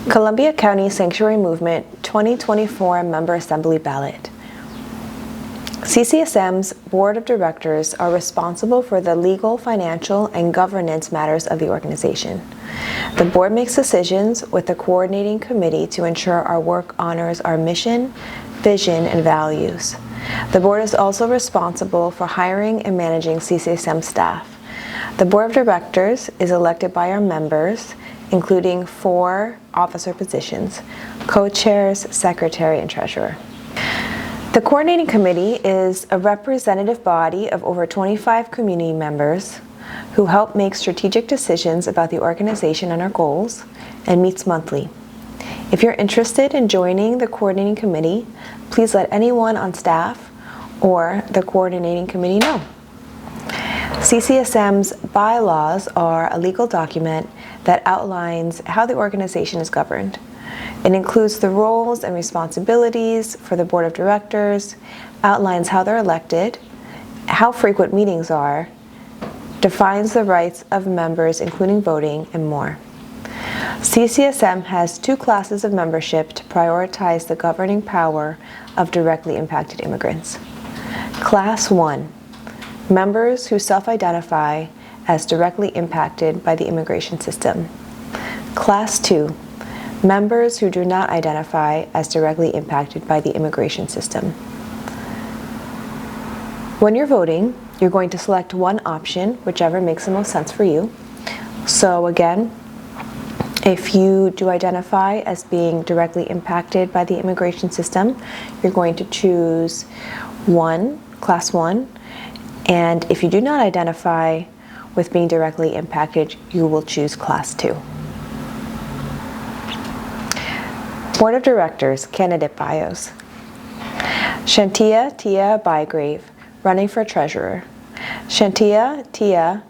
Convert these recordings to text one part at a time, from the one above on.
Columbia County Sanctuary Movement 2024 Member Assembly Ballot. CCSM's Board of Directors are responsible for the legal, financial, and governance matters of the organization. The board makes decisions with the coordinating committee to ensure our work honors our mission, vision, and values. The board is also responsible for hiring and managing CCSM staff. The board of directors is elected by our members, including 4 officer positions: co-chairs, secretary, and treasurer. The coordinating committee is a representative body of over 25 community members who help make strategic decisions about the organization and our goals, and meets monthly. If you're interested in joining the coordinating committee, please let anyone on staff or the coordinating committee know. CCSM's bylaws are a legal document that outlines how the organization is governed. It includes the roles and responsibilities for the board of directors, outlines how they're elected, how frequent meetings are, defines the rights of members including voting, and more. CCSM has 2 classes of membership to prioritize the governing power of directly impacted immigrants. Class 1, members who self-identify as directly impacted by the immigration system. Class 2, members who do not identify as directly impacted by the immigration system. When you're voting, you're going to select one option, whichever makes the most sense for you. So again, if you do identify as being directly impacted by the immigration system, you're going to choose Class 1, and if you do not identify with being directly impacted, you will choose Class 2. Board of Directors Candidate Bios. Shantia Tia Bygrave, running for Treasurer. Shantia Tia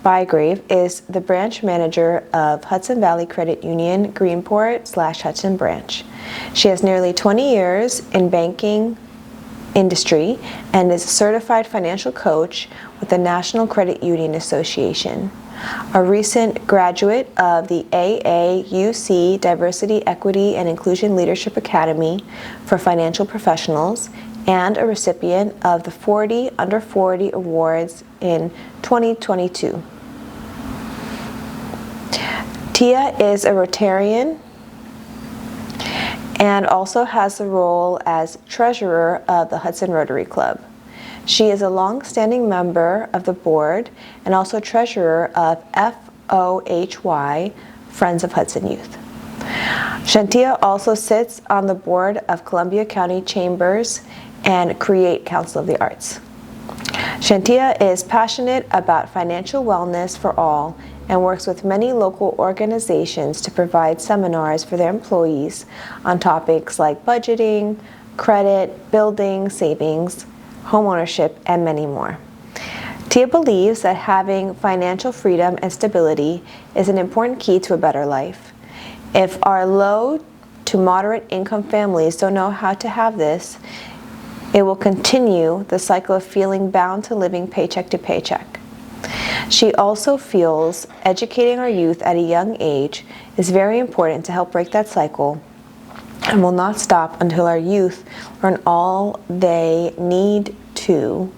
Bygrave is the branch manager of Hudson Valley Credit Union, Greenport/Hudson branch. She has nearly 20 years in banking industry and is a certified financial coach with the National Credit Union Association. A recent graduate of the AAUC Diversity, Equity, and Inclusion Leadership Academy for Financial Professionals, and a recipient of the 40 Under 40 Awards in 2022. Tia is a Rotarian and also has the role as treasurer of the Hudson Rotary Club. She is a long-standing member of the board and also treasurer of FOHY, Friends of Hudson Youth. Shantia also sits on the board of Columbia County Chambers and Create Council of the Arts. Shantia is passionate about financial wellness for all and works with many local organizations to provide seminars for their employees on topics like budgeting, credit, building, savings, homeownership, and many more. Tia believes that having financial freedom and stability is an important key to a better life. If our low to moderate income families don't know how to have this, it will continue the cycle of feeling bound to living paycheck to paycheck. She also feels educating our youth at a young age is very important to help break that cycle, and will not stop until our youth learn all they need to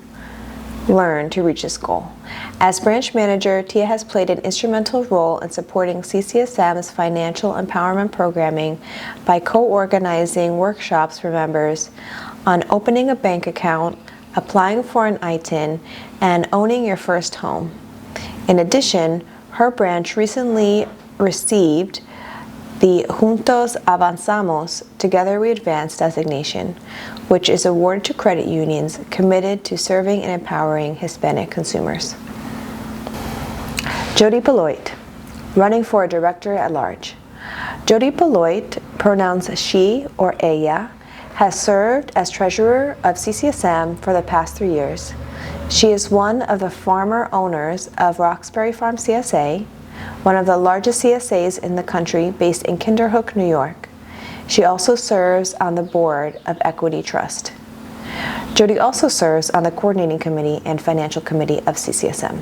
learn to reach this goal. As branch manager, Tia has played an instrumental role in supporting CCSM's financial empowerment programming by co-organizing workshops for members on opening a bank account, applying for an ITIN, and owning your first home. In addition, her branch recently received the Juntos Avanzamos, Together We Advance designation, which is awarded to credit unions committed to serving and empowering Hispanic consumers. Jody Beloit, running for a director at large. Jody Beloit, pronouns she or ella, has served as treasurer of CCSM for the past 3 years. She is one of the farmer owners of Roxbury Farm CSA, one of the largest CSAs in the country, based in Kinderhook, New York. She also serves on the board of Equity Trust. Jody also serves on the coordinating committee and financial committee of CCSM.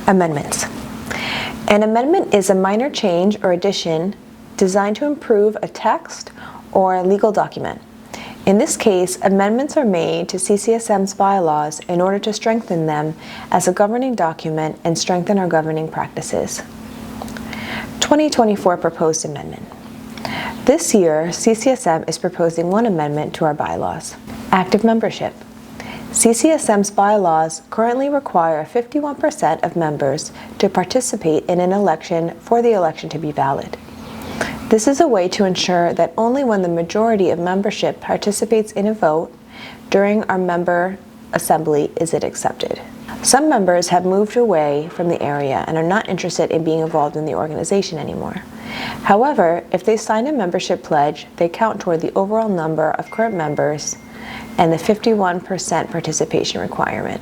Amendments. An amendment is a minor change or addition designed to improve a text or legal document. In this case, amendments are made to CCSM's bylaws in order to strengthen them as a governing document and strengthen our governing practices. 2024 Proposed Amendment. This year, CCSM is proposing one amendment to our bylaws: active membership. CCSM's bylaws currently require 51% of members to participate in an election for the election to be valid. This is a way to ensure that only when the majority of membership participates in a vote during our member assembly is it accepted. Some members have moved away from the area and are not interested in being involved in the organization anymore. However, if they sign a membership pledge, they count toward the overall number of current members and the 51% participation requirement.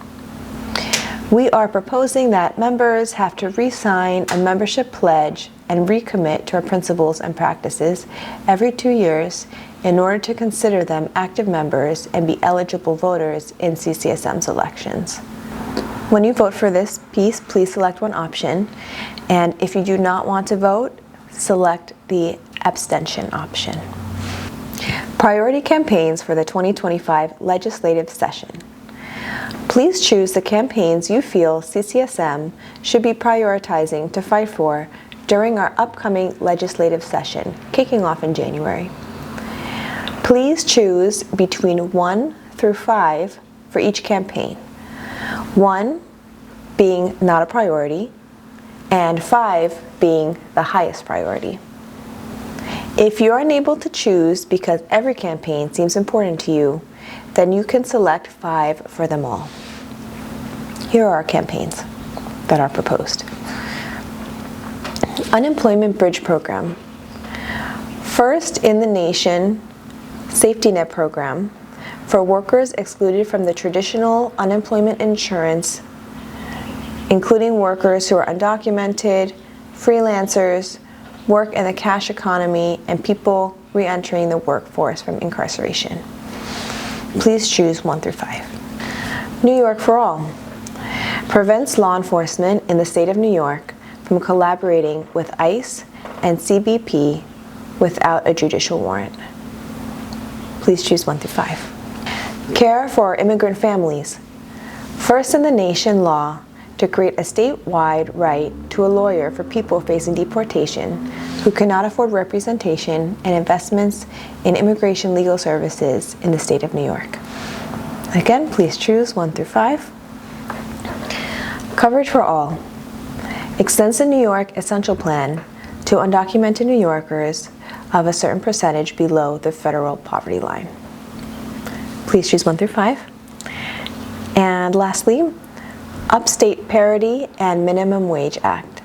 We are proposing that members have to re-sign a membership pledge and recommit to our principles and practices every 2 years in order to consider them active members and be eligible voters in CCSM's elections. When you vote for this piece, please select one option, and if you do not want to vote, select the abstention option. Priority campaigns for the 2025 legislative session. Please choose the campaigns you feel CCSM should be prioritizing to fight for during our upcoming legislative session, kicking off in January. Please choose between 1 through 5 for each campaign, 1 being not a priority, and 5 being the highest priority. If you're unable to choose because every campaign seems important to you, then you can select 5 for them all. Here are our campaigns that are proposed. Unemployment Bridge Program. First in the nation safety net program for workers excluded from the traditional unemployment insurance, including workers who are undocumented, freelancers, work in the cash economy, and people re-entering the workforce from incarceration. Please choose 1 through 5. New York for All. Prevents law enforcement in the state of New York from collaborating with ICE and CBP without a judicial warrant. Please choose 1 through 5. Care for immigrant families. First in the nation law to create a statewide right to a lawyer for people facing deportation who cannot afford representation and investments in immigration legal services in the state of New York. Again, please choose 1 through 5. Coverage for all. Extends the New York Essential Plan to undocumented New Yorkers of a certain percentage below the federal poverty line. Please choose 1 through 5. And lastly, Upstate Parity and Minimum Wage Act.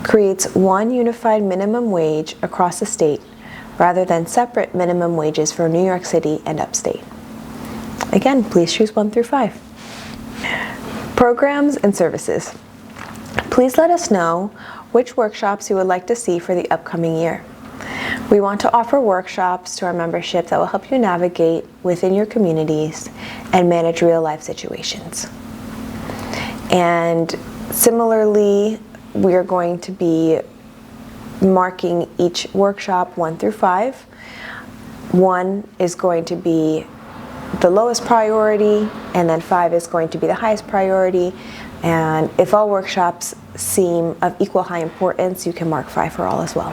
Creates one unified minimum wage across the state rather than separate minimum wages for New York City and upstate. Again, please choose 1 through 5. Programs and services. Please let us know which workshops you would like to see for the upcoming year. We want to offer workshops to our membership that will help you navigate within your communities and manage real-life situations. And similarly, we are going to be marking each workshop 1 through 5. 1 is going to be the lowest priority, and then 5 is going to be the highest priority. And if all workshops seem of equal high importance, you can mark 5 for all as well.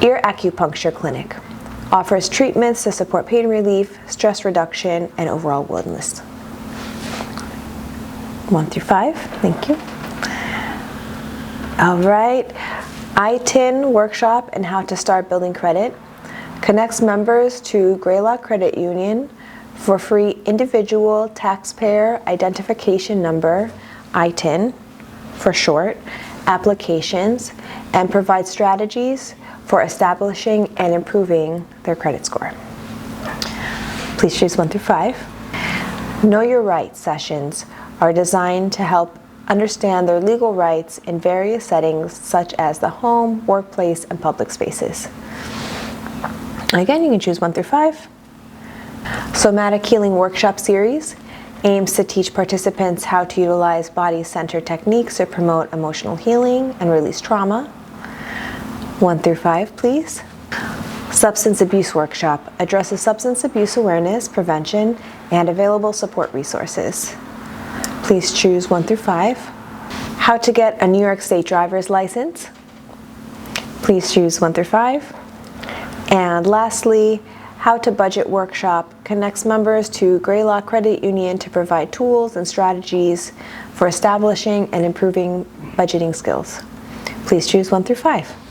Ear Acupuncture Clinic offers treatments to support pain relief, stress reduction, and overall wellness. 1 through 5, thank you. All right, ITIN workshop and how to start building credit connects members to Greylock Credit Union for free individual taxpayer identification number, ITIN for short, applications, and provides strategies for establishing and improving their credit score. Please choose 1 through 5. Know Your Rights sessions are designed to help understand their legal rights in various settings such as the home, workplace, and public spaces. Again, you can choose 1 through 5. Somatic Healing Workshop Series aims to teach participants how to utilize body-centered techniques to promote emotional healing and release trauma. 1 through 5, please. Substance Abuse Workshop addresses substance abuse awareness, prevention, and available support resources. Please choose 1 through 5. How to get a New York State driver's license. Please choose 1 through 5. And lastly, How to Budget Workshop connects members to Greylock Credit Union to provide tools and strategies for establishing and improving budgeting skills. Please choose 1 through 5.